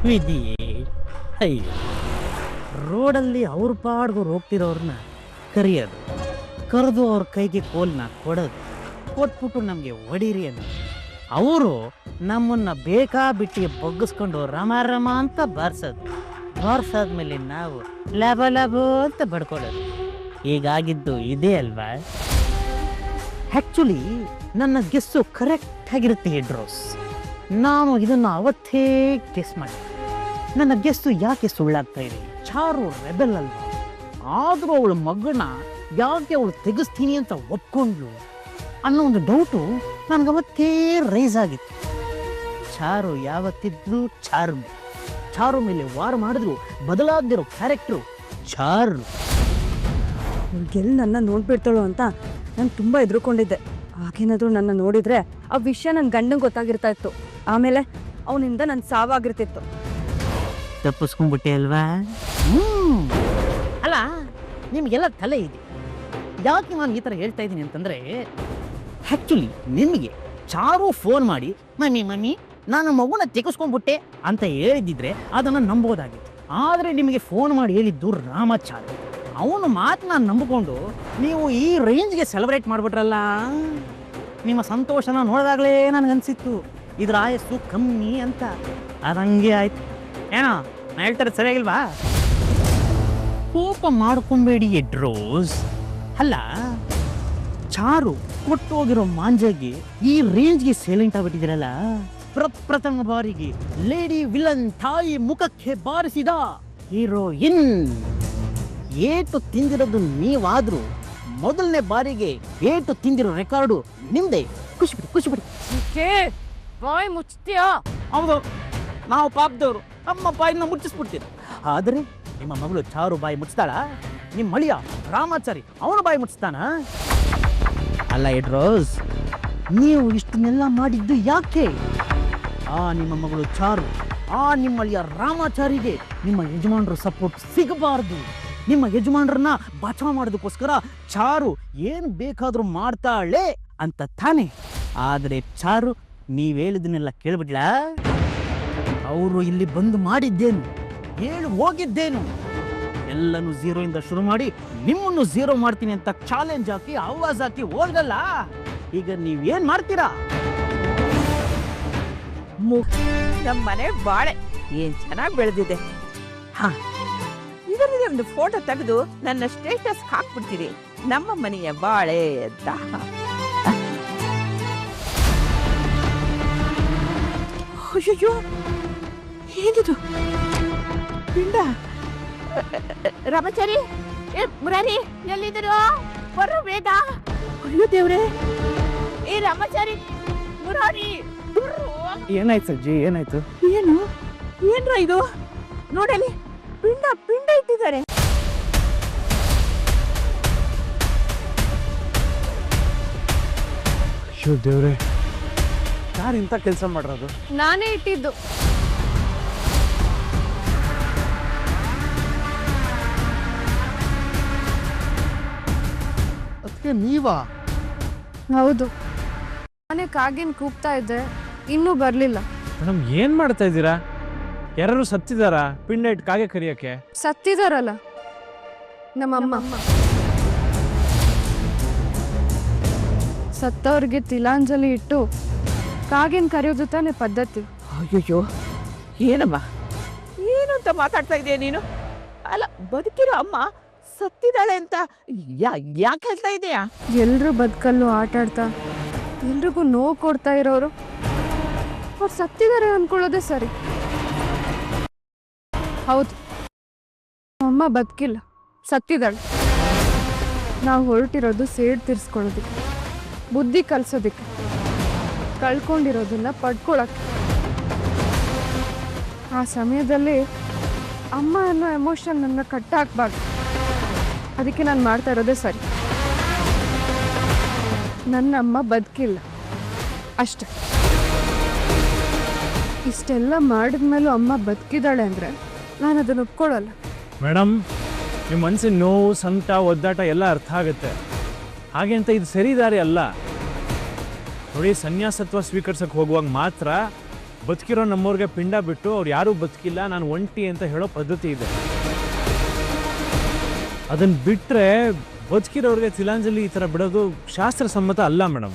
ವಿಧಿ ಅಯ್ಯೋ, ರೋಡಲ್ಲಿ ಅವ್ರ ಪಾಡ್ಗೋರು ಹೋಗ್ತಿರೋರನ್ನ ಕರೆಯೋದು, ಕರೆದು ಅವ್ರ ಕೈಗೆ ಕೋಲ್ನ ಕೊಡೋದು, ಕೊಟ್ಬಿಟ್ಟು ನಮಗೆ ಹೊಡೀರಿ ಅನ್ನೋದು. ಅವರು ನಮ್ಮನ್ನ ಬೇಕಾಬಿಟ್ಟಿಗೆ ಬಗ್ಗಿಸ್ಕೊಂಡು ರಮ ರಮ ಅಂತ ಬಾರ್ಸಾದ್ಮೇಲೆ ನಾವು ಲಾಭ ಲಾಭ ಅಂತ ಬಡ್ಕೊಳ್ಳೋದು. ಹೀಗಾಗಿದ್ದು ಇದೇ ಅಲ್ವಾ? ಆ್ಯಕ್ಚುಲಿ ನನ್ನ ಗೆಸ್ಸು ಕರೆಕ್ಟ್ ಆಗಿರುತ್ತೆ ಹೆಡ್ರೋಸ್. ನಾನು ಇದನ್ನು ಅವತ್ತೇ ಗೆಸ್ ಮಾಡಿ ನನ್ನ ಗೆಸ್ಸು ಯಾಕೆ ಸುಳ್ಳಾಗ್ತಾ ಇದೆ? ಚಾರು ರೆಬೆಲ್ ಅಲ್ವಾ? ಆದರೂ ಅವಳ ಮಗನ ಯಾಕೆ ಅವಳು ತೆಗೆಸ್ತೀನಿ ಅಂತ ಒಪ್ಕೊಂಡ್ಲು ಅನ್ನೋ ಒಂದು ಡೌಟು ನನಗವತ್ತೇ ರೈಸ್ ಆಗಿತ್ತು. ಚಾರು ಯಾವತ್ತಿದ್ರು ಚಾರು ಮೇಲೆ ವಾರ ಮಾಡಿದ್ರು ಬದಲಾಗದಿರೋ ಕ್ಯಾರೆಕ್ಟ್ರು ಚಾರು. ಎಲ್ಲಿ ನನ್ನ ನೋಡ್ಬಿಡ್ತಾಳು ಅಂತ ನಾನು ತುಂಬ ಹೆದರ್ಕೊಂಡಿದ್ದೆ. ಆಗೇನಾದರೂ ನನ್ನ ನೋಡಿದರೆ ಆ ವಿಷಯ ನನ್ನ ಗಂಡಂಗೆ ಗೊತ್ತಾಗಿರ್ತಾ ಇತ್ತು. ಆಮೇಲೆ ಅವನಿಂದ ನನ್ನ ಸಾವಾಗಿರ್ತಿತ್ತು. ತಪ್ಪಿಸ್ಕೊಂಡ್ಬಿಟ್ಟೆ ಅಲ್ವಾ? ಅಲ್ಲ, ನಿಮಗೆಲ್ಲ ತಲೆ ಇದೆ. ಯಾಕೆ ನಾನು ಈ ಥರ ಹೇಳ್ತಾ ಇದ್ದೀನಿ ಅಂತಂದರೆ, ಆ್ಯಕ್ಚುಲಿ ನಿಮಗೆ ಚಾರು ಫೋನ್ ಮಾಡಿ ಮಮ್ಮಿ ನಾನು ಮಗುನ ತೆಗೆಸ್ಕೊಂಡ್ಬಿಟ್ಟೆ ಅಂತ ಹೇಳಿದ್ದಿದ್ರೆ ಅದನ್ನು ನಂಬೋದಾಗಿತ್ತು. ಆದರೆ ನಿಮಗೆ ಫೋನ್ ಮಾಡಿ ಹೇಳಿದ್ದು ರಾಮಾಚಾರಿ. ಅವನು ಮಾತನ್ನ ನಂಬಿಕೊಂಡು ನೀವು ಈ ರೇಂಜ್ಗೆ ಸೆಲೆಬ್ರೇಟ್ ಮಾಡಿಬಿಟ್ರಲ್ಲ. ನಿಮ್ಮ ಸಂತೋಷನ ನೋಡಿದಾಗಲೇ ನನಗನ್ಸಿತ್ತು ಇದ್ರ ಆಯಸ್ಸು ಕಮ್ಮಿ ಅಂತ. ಅದಂಗೆ ಆಯ್ತು. ಏನೋ ನಾ ಹೇಳ್ತಾರೆ ಸರಿಯಾಗಿಲ್ವಾ? ಕೋಪ ಮಾಡ್ಕೊಂಬೇಡಿ ಎಡ್ರೋಸ್. ಅಲ್ಲ, ಚಾರು ಕೊಟ್ಟೋಗಿರೋ ಮಾಂಜಾಗಿ ಈ ರೇಂಜ್ಗೆ ಸೈಲೆಂಟ್ ಆಗ್ಬಿಟ್ಟಿದ್ದೀರಲ್ಲ. ಪ್ರಪ್ರಥಮ ಬಾರಿಗೆ ಲೇಡಿ ವಿಲನ್ ತಾಯಿ ಮುಖಕ್ಕೆ ಬಾರಿಸಿದ ಹೀರೋಯಿನ್. ಏಟು ತಿಂದಿರೋದು ನೀವಾದ್ರೂ ಮೊದಲನೇ ಬಾರಿಗೆ ಏಟು ತಿಂದಿರೋ ರೆಕಾರ್ಡು ನಿಮ್ದೆ. ಖುಷಿ ಬಿಡಿ. ಬಾಯ್ ಮುಚ್ತೀಯಾ? ಹೌದು, ನಾವು ಪಾಪದವರು ನಮ್ಮ ಬಾಯಿನ ಮುಚ್ಚಿಸ್ಬಿಡ್ತೀವಿ. ಆದರೆ ನಿಮ್ಮ ಮಗಳು ಚಾರು ಬಾಯಿ ಮುಚ್ತಾಳ? ನಿಮ್ಮ ಮಳಿಯ ರಾಮಾಚಾರಿ ಅವನ ಬಾಯಿ ಮುಚ್ತಾನ? ಅಲ್ಲ ಎಡ್ರೋಸ್, ನೀವು ಇಷ್ಟನ್ನೆಲ್ಲ ಮಾಡಿದ್ದು ಯಾಕೆ? ನಿಮ್ಮ ಮಗಳು ಚಾರು, ನಿಮ್ಮ ಮಳಿಯ ರಾಮಾಚಾರಿಗೆ ನಿಮ್ಮ ಯಜಮಾನರ ಸಪೋರ್ಟ್ ಸಿಗಬಾರ್ದು. ನಿಮ್ಮ ಯಜಮಾನರನ್ನ ಬಚಾವ್ ಮಾಡೋದಕ್ಕೋಸ್ಕರ ಚಾರು ಏನು ಬೇಕಾದ್ರೂ ಮಾಡ್ತಾಳೆ ಅಂತ ತಾನೆ. ಆದರೆ ಚಾರು ನೀವ್ ಹೇಳಿದನ್ನೆಲ್ಲ ಕೇಳ್ಬಿಡ್ಲ? ಅವರು ಇಲ್ಲಿ ಬಂದು ಮಾಡಿದ್ದೇನು, ಹೇಳಿ ಹೋಗಿದ್ದೇನು, ಎಲ್ಲನೂ ಝೀರೋಯಿಂದ ಶುರು ಮಾಡಿ ನಿಮ್ಮನ್ನು ಝೀರೋ ಮಾಡ್ತೀನಿ ಅಂತ ಚಾಲೆಂಜ್ ಹಾಕಿ ಆವಾಜ್ ಹಾಕಿ ಹೋಗಲ್ಲ. ಈಗ ನೀವೇನ್ ಮಾಡ್ತೀರಾ? ನಮ್ಮ ಮನೆ ಬಾಳೆ ಏನ್ ಚೆನ್ನಾಗಿ ಬೆಳೆದಿದೆ. ಇದರಲ್ಲಿ ಒಂದು ಫೋಟೋ ತೆಗೆದು ನನ್ನ ಸ್ಟೇಟಸ್ ಹಾಕ್ಬಿಡ್ತೀರಿ, ನಮ್ಮ ಮನೆಯ ಬಾಳೆ ಅಂತ. ಅಯ್ಯೋ, ಏನಿದು ಪಿಂಡ? ರಾಮಾಚಾರಿ, ಮುರಾರಿ ಎಲ್ಲಿದ್ರು? ಬರೋ ಬೇಗ. ಅಯ್ಯೋ ದೇವ್ರೆ, ಏ ರಾಮಾಚಾರಿ, ಮುರಾರಿ, ಏನಾಯ್ತು ಸಜ್ಜಿ? ಏನಾಯ್ತು? ಏನ್ರ ಇದು? ನೋಡಲಿ, ಪಿಂಡ ಇಟ್ಟಿದ್ದಾರೆ. ಅಯ್ಯೋ ದೇವ್ರೆ, ಯಾರು ಇಂಥ ಕೆಲಸ ಮಾಡಿರೋದು? ನಾನೇ ಇಟ್ಟಿದ್ದು. ಅದಕ್ಕೆ ನೀವಾ? ಹೌದು, ನಾನೇ ಕಾಗಿನ ಕೂಗ್ತಾ ಇದ್ದೆ, ಇನ್ನೂ ಬರಲಿಲ್ಲ. ಮೇಡಮ್, ಏನ್ ಮಾಡ್ತಾ ಇದ್ದೀರಾ? ಯಾರು ಸತ್ತಿದಾರಾ ಪಿಂಡ ಇಟ್ಟು ಕಾಗೆ ಕರಿಯಕ್ಕೆ? ಸತ್ತಿದಾರಲ್ಲ ನಮ್ಮಮ್ಮ. ಸತ್ತವ್ರಿಗೆ ತಿಲಾಂಜಲಿ ಇಟ್ಟು ಕಾಗಿನ ಕರೆಯೋದು ತಾನೇ ಪದ್ಧತಿ. ಅಯ್ಯೋ, ಏನಮ್ಮ ಏನು ಅಂತ ಮಾತಾಡ್ತಾ ಇದೀಯ ನೀನು? ಅಲ್ಲ, ಬದುಕಿರೋ ಅಮ್ಮ ಸತ್ತಿದ್ದಾಳೆ ಅಂತ ಯಾಕೆ ಹೇಳ್ತಾ ಇದೆಯಾ? ಎಲ್ರೂ ಬದುಕಲ್ಲೂ ಆಟಾಡ್ತಾ ಎಲ್ರಿಗೂ ನೋವು ಕೊಡ್ತಾ ಇರೋರು ಅವ್ರು ಸತ್ತಿದ್ದಾರೆ ಅನ್ಕೊಳ್ಳೋದೇ ಸರಿ. ಹೌದು, ಅಮ್ಮ ಬದುಕಿಲ್ಲ, ಸತ್ತಿದ್ದಾಳೆ. ನಾವು ಹೊರಟಿರೋದು ಸೇಡ್ ತೀರ್ಸ್ಕೊಳ್ಳೋದಕ್ಕೆ, ಬುದ್ಧಿ ಕಲಿಸೋದಕ್ಕೆ, ಕಳ್ಕೊಂಡಿರೋದನ್ನ ಪಡ್ಕೊಳಕ್ಕೆ. ಆ ಸಮಯದಲ್ಲಿ ಅಮ್ಮ ಅನ್ನೋ ಎಮೋಷನ್ ನನ್ನ ಕಟ್ಟಾಕ್ಬಾರ್ದು. ಅದಕ್ಕೆ ನಾನು ಮಾಡ್ತಾ ಇರೋದೇ ಸರಿ. ನನ್ನ ಅಮ್ಮ ಬದುಕಿಲ್ಲ ಅಷ್ಟೆ. ಇಷ್ಟೆಲ್ಲ ಮಾಡಿದ್ಮೇಲೂ ಅಮ್ಮ ಬದುಕಿದ್ದಾಳೆ ಅಂದರೆ ನಾನು ಅದನ್ನು ಒಪ್ಕೊಳ್ಳಲ್ಲ. ಮೇಡಮ್, ನಿಮ್ಮ ಮನಸ್ಸಿನ ನೋವು, ಸಂಕಟ, ಒದ್ದಾಟ ಎಲ್ಲ ಅರ್ಥ ಆಗುತ್ತೆ. ಹಾಗೆ ಅಂತ ಇದು ಸರಿ ದಾರಿ ಅಲ್ಲ ನೋಡಿ. ಸನ್ಯಾಸತ್ವ ಸ್ವೀಕರಿಸಕ್ಕೆ ಹೋಗುವಾಗ ಮಾತ್ರ ಬದುಕಿರೋ ನಮ್ಮವ್ರಿಗೆ ಪಿಂಡ ಬಿಟ್ಟು ಅವ್ರು ಯಾರೂ ಬದುಕಿಲ್ಲ, ನಾನು ಒಂಟಿ ಅಂತ ಹೇಳೋ ಪದ್ಧತಿ ಇದೆ. ಅದನ್ನ ಬಿಟ್ಟರೆ ಬದುಕಿರೋರಿಗೆ ತಿಲಾಂಜಲಿ ಈ ಥರ ಬಿಡೋದು ಶಾಸ್ತ್ರ ಸಮ್ಮತ ಅಲ್ಲ ಮೇಡಮ್.